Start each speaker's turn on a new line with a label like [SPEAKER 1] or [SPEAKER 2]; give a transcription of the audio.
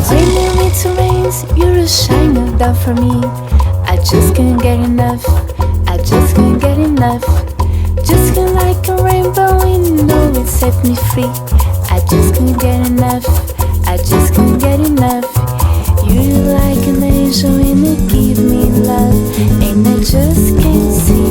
[SPEAKER 1] Bringing me to rains, you're a shining down for me. I just can't get enough. I just can't get enough. Just feel like a rainbow, you know it set me free. I just can't get enough. I just can't get enough. You're like an angel and you give me love, and I just can't see.